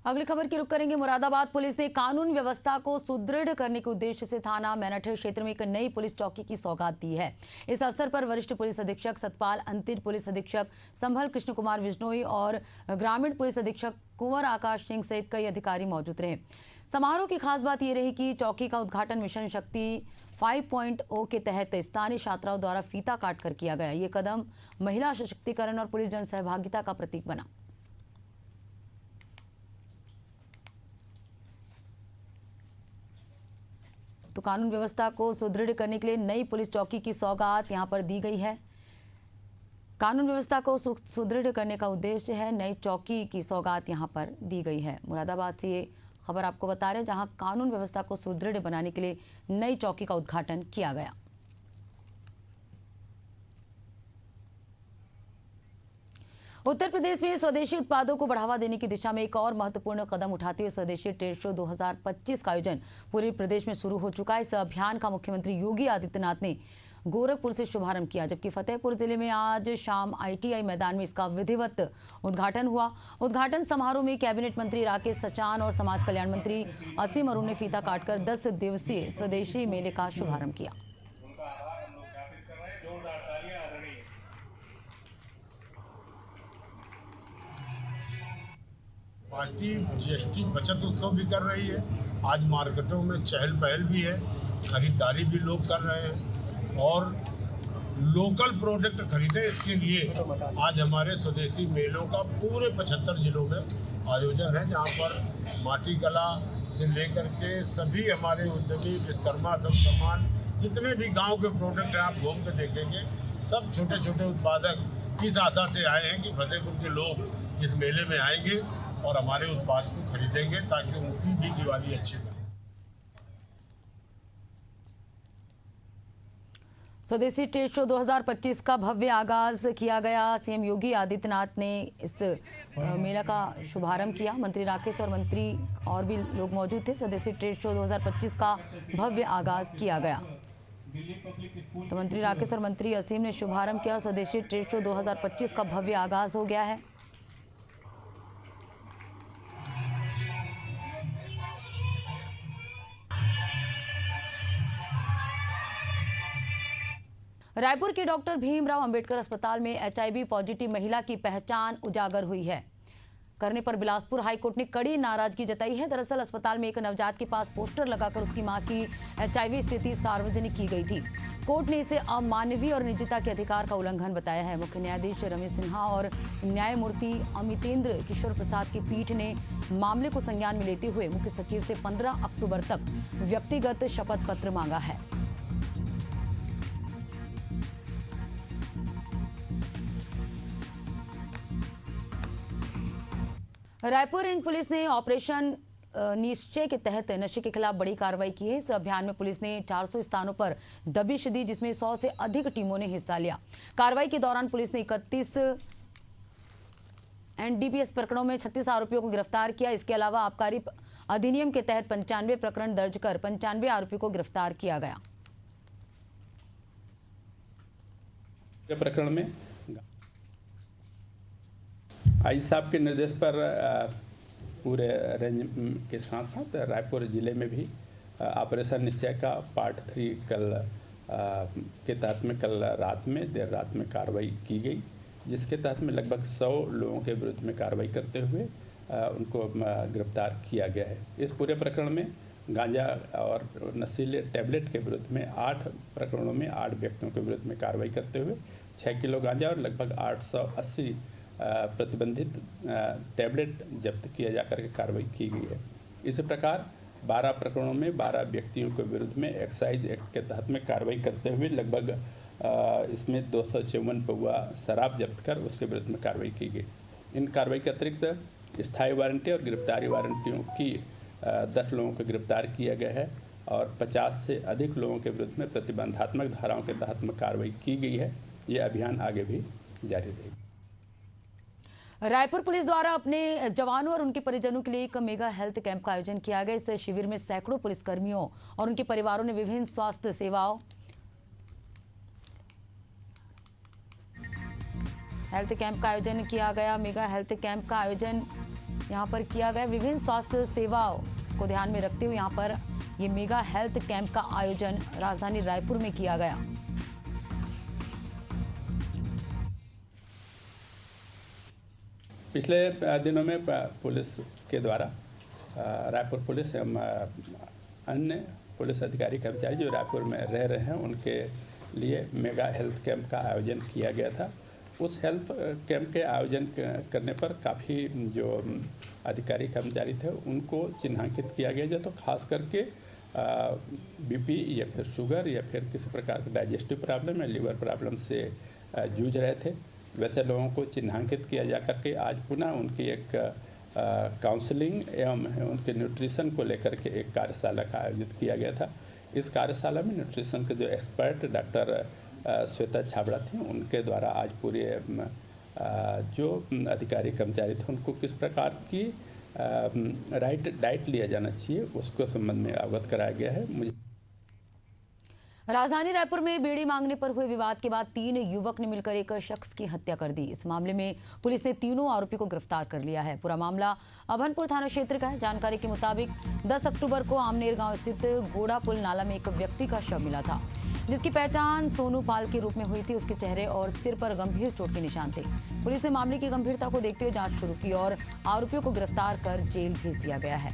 अगली खबर की रुख करेंगे। मुरादाबाद पुलिस ने कानून व्यवस्था को सुदृढ़ करने के उद्देश्य से थाना मैनाठे क्षेत्र में एक नई पुलिस चौकी की सौगात दी है। इस अवसर पर वरिष्ठ पुलिस अधीक्षक सतपाल अंतिर, पुलिस अधीक्षक संभल कृष्ण कुमार विश्नोई और ग्रामीण पुलिस अधीक्षक कुंवर आकाश सिंह सहित कई अधिकारी मौजूद रहे। समारोह की खास बात यह रही कि चौकी का उद्घाटन मिशन शक्ति 5.0 के तहत स्थानीय छात्राओं द्वारा फीता काट कर किया गया। ये कदम महिला सशक्तिकरण और पुलिस जन सहभागिता का प्रतीक बना। तो कानून व्यवस्था को सुदृढ़ करने के लिए नई पुलिस चौकी की सौगात यहां पर दी गई है। कानून व्यवस्था को सुदृढ़ करने का उद्देश्य है, नई चौकी की सौगात यहां पर दी गई है। मुरादाबाद से ये खबर आपको बता रहे हैं, जहां कानून व्यवस्था को सुदृढ़ बनाने के लिए नई चौकी का उद्घाटन किया गया। उत्तर प्रदेश में स्वदेशी उत्पादों को बढ़ावा देने की दिशा में एक और महत्वपूर्ण कदम उठाते हुए स्वदेशी ट्रेड शो 2025 का आयोजन पूरे प्रदेश में शुरू हो चुका है। इस अभियान का मुख्यमंत्री योगी आदित्यनाथ ने गोरखपुर से शुभारंभ किया, जबकि फतेहपुर जिले में आज शाम ITI मैदान में इसका विधिवत उद्घाटन हुआ। उद्घाटन समारोह में कैबिनेट मंत्री राकेश सचान और समाज कल्याण मंत्री असीम अरुण ने फीता काटकर 10 दिवसीय स्वदेशी मेले का शुभारंभ किया। पार्टी GST बचत उत्सव भी कर रही है। आज मार्केटों में चहल पहल भी है, खरीदारी भी लोग कर रहे हैं और लोकल प्रोडक्ट खरीदे। इसके लिए आज हमारे स्वदेशी मेलों का पूरे 75 जिलों में आयोजन है, जहां पर माटी कला से लेकर के सभी हमारे उद्यमी विश्वकर्मा सब सामान जितने भी गांव के प्रोडक्ट हैं, आप घूम के देखेंगे, सब छोटे छोटे उत्पादक इस आशा से आए हैं कि फतेहपुर के लोग इस मेले में आएंगे और हमारे उत्पाद को खरीदेंगे ताकि उनकी भी दिवाली अच्छी बने। स्वदेशी ट्रेड शो 2025 का भव्य आगाज किया गया। सीएम योगी आदित्यनाथ ने इस मेला का शुभारंभ किया। मंत्री राकेश और मंत्री और भी लोग मौजूद थे। स्वदेशी ट्रेड शो 2025 का भव्य आगाज किया गया। तो मंत्री राकेश और मंत्री असीम ने शुभारंभ किया। स्वदेशी ट्रेड शो 2025 का भव्य आगाज हो गया है। रायपुर के डॉक्टर भीमराव अंबेडकर अस्पताल में HIV पॉजिटिव महिला की पहचान उजागर हुई है। करने पर बिलासपुर हाईकोर्ट ने कड़ी नाराजगी जताई है। दरअसल अस्पताल में एक नवजात के पास पोस्टर लगाकर उसकी मां की HIV स्थिति सार्वजनिक की गई थी। कोर्ट ने इसे अमानवीय और निजता के अधिकार का उल्लंघन बताया है। मुख्य न्यायाधीश रमेश सिन्हा और न्यायमूर्ति अमितेंद्र किशोर प्रसाद की पीठ ने मामले को संज्ञान में लेते हुए मुख्य सचिव से 15 अक्टूबर तक व्यक्तिगत शपथ पत्र मांगा है। रायपुर रेंज पुलिस ने ऑपरेशन निश्चय के तहत नशे के खिलाफ बड़ी कार्रवाई की है। इस अभियान में पुलिस ने 400 स्थानों पर दबिश दी, जिसमें 100 से अधिक टीमों ने हिस्सा लिया। कार्रवाई के दौरान पुलिस ने 31 NDPS प्रकरणों में 36 आरोपियों को गिरफ्तार किया। इसके अलावा आबकारी अधिनियम के तहत 95 प्रकरण दर्ज कर 95 आरोपियों को गिरफ्तार किया गया। प्रकरण में आई साहब के निर्देश पर पूरे रेंज के साथ साथ रायपुर ज़िले में भी ऑपरेशन निश्चय का पार्ट 3 कल के तहत में कल रात में देर रात में कार्रवाई की गई, जिसके तहत में लगभग 100 लोगों के विरुद्ध में कार्रवाई करते हुए उनको गिरफ्तार किया गया है। इस पूरे प्रकरण में गांजा और नशीले टैबलेट के विरुद्ध में 8 प्रकरणों में 8 व्यक्तियों के विरुद्ध में कार्रवाई करते हुए 6 किलो गांजा और लगभग 880 प्रतिबंधित टैबलेट जब्त किया जाकर के कार्रवाई की गई है। इसी प्रकार 12 प्रकरणों में 12 व्यक्तियों के विरुद्ध में एक्साइज एक्ट के तहत में कार्रवाई करते हुए लगभग इसमें 254 पौवा शराब जब्त कर उसके विरुद्ध में कार्रवाई की गई। इन कार्रवाई के अतिरिक्त स्थायी वारंटी और गिरफ्तारी वारंटियों की 10 लोगों को गिरफ्तार किया गया है और 50 से अधिक लोगों के विरुद्ध में प्रतिबंधात्मक धाराओं के तहत में कार्रवाई की गई है। ये अभियान आगे भी जारी रहेगा। रायपुर पुलिस द्वारा अपने जवानों और उनके परिजनों के लिए एक मेगा हेल्थ कैंप का आयोजन किया गया। इस शिविर में सैकड़ों पुलिसकर्मियों और उनके परिवारों ने विभिन्न स्वास्थ्य सेवाओं हेल्थ कैंप का आयोजन किया गया। मेगा हेल्थ कैंप का आयोजन यहाँ पर किया गया। विभिन्न स्वास्थ्य सेवाओं को ध्यान में रखते हुए यहाँ पर ये मेगा हेल्थ कैंप का आयोजन राजधानी रायपुर में किया गया। पिछले दिनों में पुलिस के द्वारा रायपुर पुलिस एवं अन्य पुलिस अधिकारी कर्मचारी जो रायपुर में रह रहे हैं उनके लिए मेगा हेल्थ कैंप का आयोजन किया गया था। उस हेल्थ कैंप के आयोजन करने पर काफ़ी जो अधिकारी कर्मचारी थे उनको चिन्हांकित किया गया, जो तो खास करके बीपी या फिर शुगर या फिर किसी प्रकार का डाइजेस्टिव प्रॉब्लम या लीवर प्रॉब्लम से जूझ रहे थे। वैसे लोगों को चिन्हांकित किया जा करके आज पुनः उनकी एक काउंसलिंग एवं उनके न्यूट्रिशन को लेकर के एक कार्यशाला का आयोजित किया गया था। इस कार्यशाला में न्यूट्रिशन के जो एक्सपर्ट डॉक्टर श्वेता छाबड़ा थी, उनके द्वारा आज पूरे जो अधिकारी कर्मचारी थे उनको किस प्रकार की राइट डाइट लिया जाना चाहिए उसको संबंध में अवगत कराया गया है। राजधानी रायपुर में बेड़ी मांगने पर हुए विवाद के बाद 3 युवक ने मिलकर एक शख्स की हत्या कर दी। इस मामले में पुलिस ने तीनों आरोपी को गिरफ्तार कर लिया है। पूरा मामला अभनपुर थाना क्षेत्र का है। जानकारी के मुताबिक 10 अक्टूबर को आमनेर गांव स्थित घोड़ा पुल नाला में एक व्यक्ति का शव मिला था, जिसकी पहचान सोनू पाल के रूप में हुई थी। उसके चेहरे और सिर पर गंभीर चोट के निशान थे। पुलिस ने मामले की गंभीरता को देखते हुए जांच शुरू की और आरोपियों को गिरफ्तार कर जेल भेज दिया गया है।